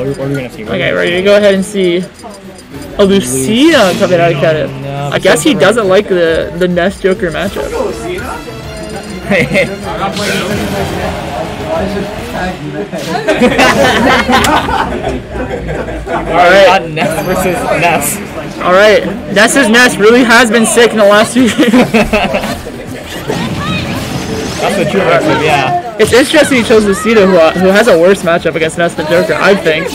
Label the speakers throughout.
Speaker 1: What are we gonna see?
Speaker 2: Okay, ready to go ahead and see a Lucina coming out of Kenneth. I guess he doesn't like the Ness Joker matchup.
Speaker 1: Alright, Ness versus Ness.
Speaker 2: Alright, Ness's Ness really has been sick in the last 2 years.
Speaker 1: That's the true matchup, yeah.
Speaker 2: It's interesting he chose Lucina, who has a worse matchup against Ness than Joker, I think.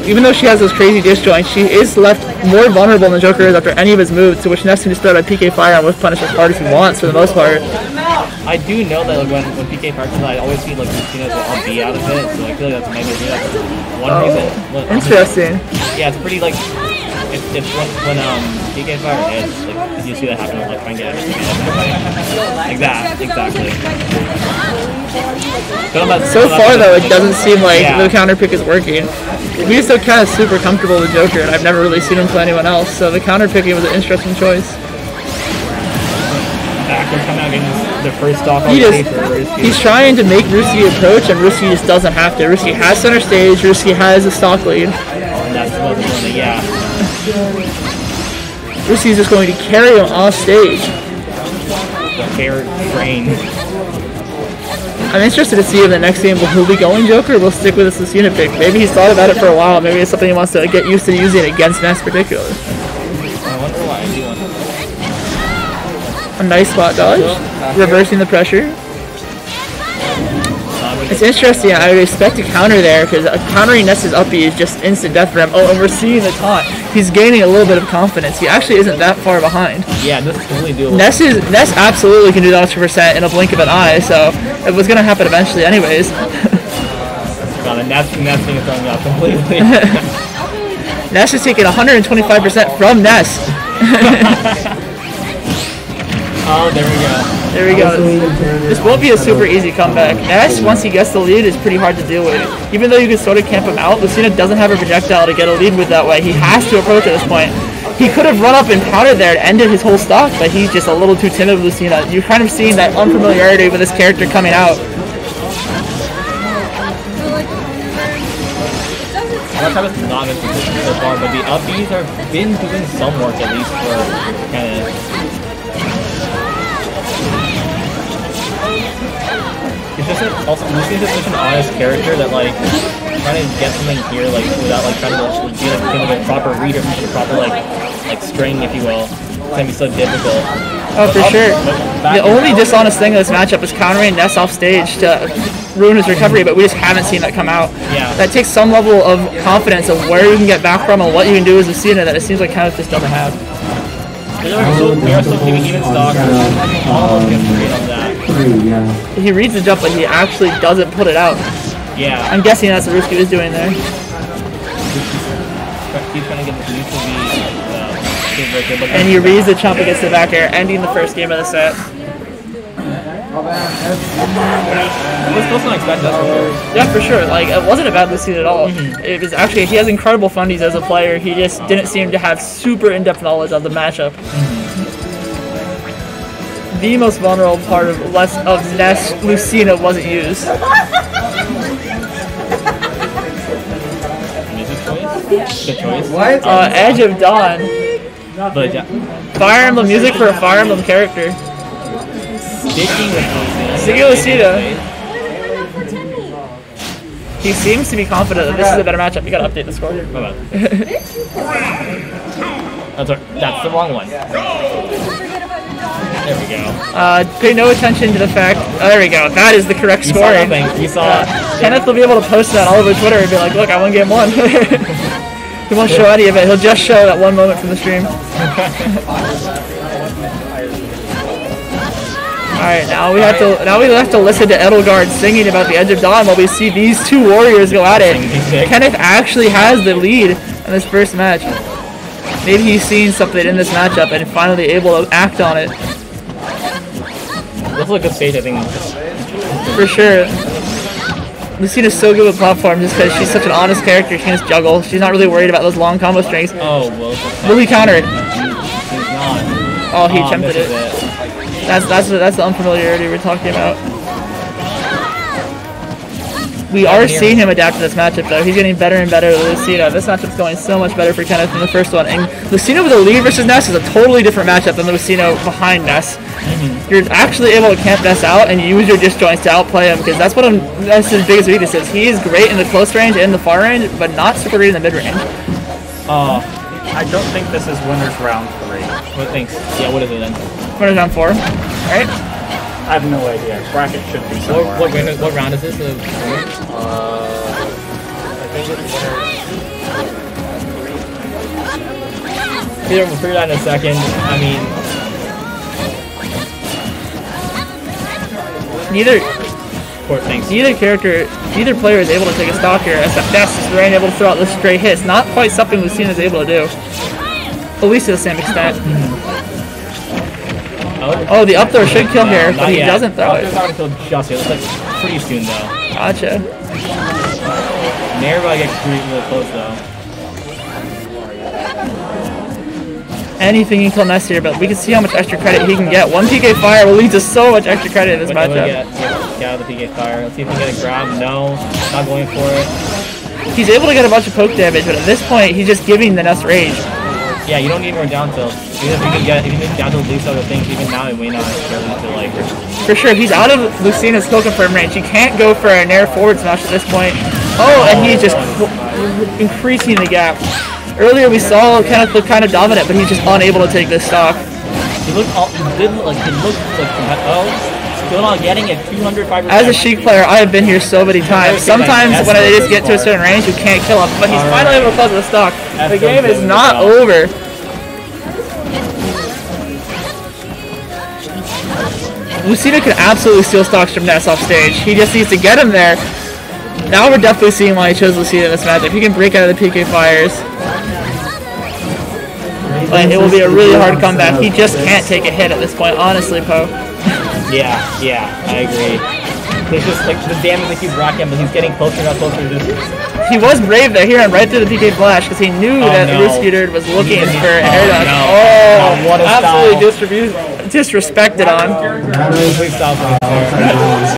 Speaker 2: Even though she has those crazy disjoints, she is left more vulnerable than Joker is after any of his moves, to which Ness can just throw that PK Fire and Whiff Punish as hard as he wants for the most part.
Speaker 1: I do know that when PK Fire comes out, I always see like Lucina's all B out of it, so I feel like that's maybe one reason.
Speaker 2: Interesting.
Speaker 1: Yeah, it's pretty like it's when PK Fire hits, like you see that happen, like trying to get everything like that, exactly.
Speaker 2: So far though, it doesn't seem like the counter pick is working. He's still kind of super comfortable with Joker, and I've never really seen him play anyone else, so the counter picking was an interesting choice.
Speaker 1: The first stock on
Speaker 2: he's trying to make Ruski approach, and Ruski just doesn't have to. Ruski has center stage, Ruski has a stock lead.
Speaker 1: And that's the yeah.
Speaker 2: Ruski's just going to carry him off stage.
Speaker 1: The fair brain.
Speaker 2: I'm interested to see if the next game will be going Joker or will stick with this Lucina pick. Maybe he's thought about it for a while. Maybe it's something he wants to get used to using against Ness in particular.
Speaker 1: I wonder why I do
Speaker 2: A nice spot dodge, reversing the pressure. It's interesting, I would expect a counter there, because countering Ness's up B is just instant death for him. Oh, and we're seeing the taunt. He's gaining a little bit of confidence. He actually isn't that far behind.
Speaker 1: Yeah, this is completely doable.
Speaker 2: Ness absolutely can do that 100% in a blink of an eye, so it was going to happen eventually anyways.
Speaker 1: God, the Ness thing is throwing out completely.
Speaker 2: Ness is taking 125% from Ness.
Speaker 1: Oh, there we go.
Speaker 2: There we go. This won't be a super easy comeback. Ness, once he gets the lead, is pretty hard to deal with. Even though you can sort of camp him out, Lucina doesn't have a projectile to get a lead with that way. He has to approach at this point. He could have run up and countered there and ended his whole stock, but he's just a little too timid with Lucina. You're kind of seeing that unfamiliarity with this character coming out.
Speaker 1: I like how it's not in position so far, but the up Bs have been doing some work at least for Kenneth. It's just also Lucina's such an honest character that like trying to get something here like without like trying to be like a proper reader, a proper like string, if you will, it's gonna be so difficult.
Speaker 2: Oh, for sure. The only dishonest thing in this matchup is countering Ness off stage to ruin his recovery, but we just haven't seen that come out.
Speaker 1: Yeah.
Speaker 2: That takes some level of confidence of where you can get back from and what you can do as a Lucina that it seems like Kenneth just doesn't have.
Speaker 1: We are still doing even stock. All of them great on that.
Speaker 2: He reads the jump, but he actually doesn't put it out.
Speaker 1: Yeah.
Speaker 2: I'm guessing that's what Ruskinurd is doing there.
Speaker 1: He's trying to get the neutral B.
Speaker 2: And he reads the jump against the back air, ending the first game of the set.
Speaker 1: I was supposed to expect that.
Speaker 2: Yeah, for sure. Like, it wasn't a bad Lucina at all. It was actually, he has incredible fundies as a player. He just didn't seem to have super in-depth knowledge of the matchup. The most vulnerable part of Ness Lucina wasn't used.
Speaker 1: Good choice.
Speaker 3: What?
Speaker 2: Edge of Dawn.
Speaker 1: But yeah.
Speaker 2: Fire Emblem music for a Fire Emblem character.
Speaker 1: Sticking
Speaker 2: with Lucina. He seems to be confident that this is a better matchup. You gotta update the score.
Speaker 1: Bye-bye. That's the wrong one. There we go.
Speaker 2: Pay no attention to the fact. Oh, there we go. That is the correct scoring.
Speaker 1: You saw
Speaker 2: Kenneth will be able to post that all over Twitter and be like, look, I won game 1. He won't show any of it. He'll just show that one moment from the stream. Alright, now we have to listen to Edelgard singing about the Edge of Dawn while we see these two warriors go at it. Kenneth actually has the lead in this first match. Maybe he's seen something in this matchup and finally able to act on it.
Speaker 1: This is a good stage, I think.
Speaker 2: For sure. Lucina's so good with platform just because she's such an honest character. She can just juggle. She's not really worried about those long combo strings.
Speaker 1: Oh, well.
Speaker 2: Will he counter it?
Speaker 1: He's not.
Speaker 2: Oh, he attempted it. That's the unfamiliarity we're talking about. We are seeing him adapt to this matchup, though. He's getting better and better with Lucina. This matchup's going so much better for Kenneth than the first one. And Lucina with a lead versus Ness is a totally different matchup than Lucina behind Ness. You're actually able to camp Ness out and use your disjoints to outplay him, because that's what Ness's biggest weakness is. He is great in the close range and the far range, but not super great in the mid range.
Speaker 3: I don't think this is winner's round 3.
Speaker 1: What thanks? Yeah, what is it then?
Speaker 2: Winner's round 4. Alright.
Speaker 3: I have no idea. Bracket should be somewhere.
Speaker 1: What round is this?
Speaker 3: I think it's
Speaker 1: We'll figure that in a second. I mean, neither
Speaker 2: player is able to take a stock here, as Ness is very able to throw out the straight hits. Not quite something Lucina is able to do. At least to the same extent. Oh, the up throw should kill here, but he doesn't throw it.
Speaker 1: It's not until just here. It's like pretty soon though.
Speaker 2: Gotcha.
Speaker 1: Nair about to get really close though.
Speaker 2: Anything can kill Ness here, but we can see how much extra credit he can get. One PK fire will lead to so much extra credit in this matchup.
Speaker 1: Get out of the PK fire. Let's see if he can get a grab. No, not going for it.
Speaker 2: He's able to get a bunch of poke damage, but at this point, he's just giving the Ness rage.
Speaker 1: Yeah, you don't need more down tilt. Even if you can get down tilt at least other things, even now it may not necessarily to like.
Speaker 2: For sure, if he's out of Lucina's kill confirm range, he can't go for a Nair forward smash at this point. Oh, and he's just increasing the gap. Earlier we saw Kenneth look kind of dominant, but he's just unable to take this stock.
Speaker 1: Still not getting a 205%.
Speaker 2: As a Sheik player, I have been here so many times. Sometimes when they just get to a certain range, you can't kill him, but he's finally able to close the stock. The game is not over. Lucina can absolutely steal stocks from Ness off stage. He just needs to get him there. Now we're definitely seeing why he chose Lucina in this matchup. He can break out of the PK fires. But it will be a really hard comeback. He just can't take a hit at this point, honestly, Poe.
Speaker 1: Yeah, I agree. There's just like the damage that keeps rocking, but he's getting closer and closer to this.
Speaker 2: He was brave there, hearing right through the PK flash, because he knew that Ruskinurd was looking for an air dodge. Absolutely disrespected on.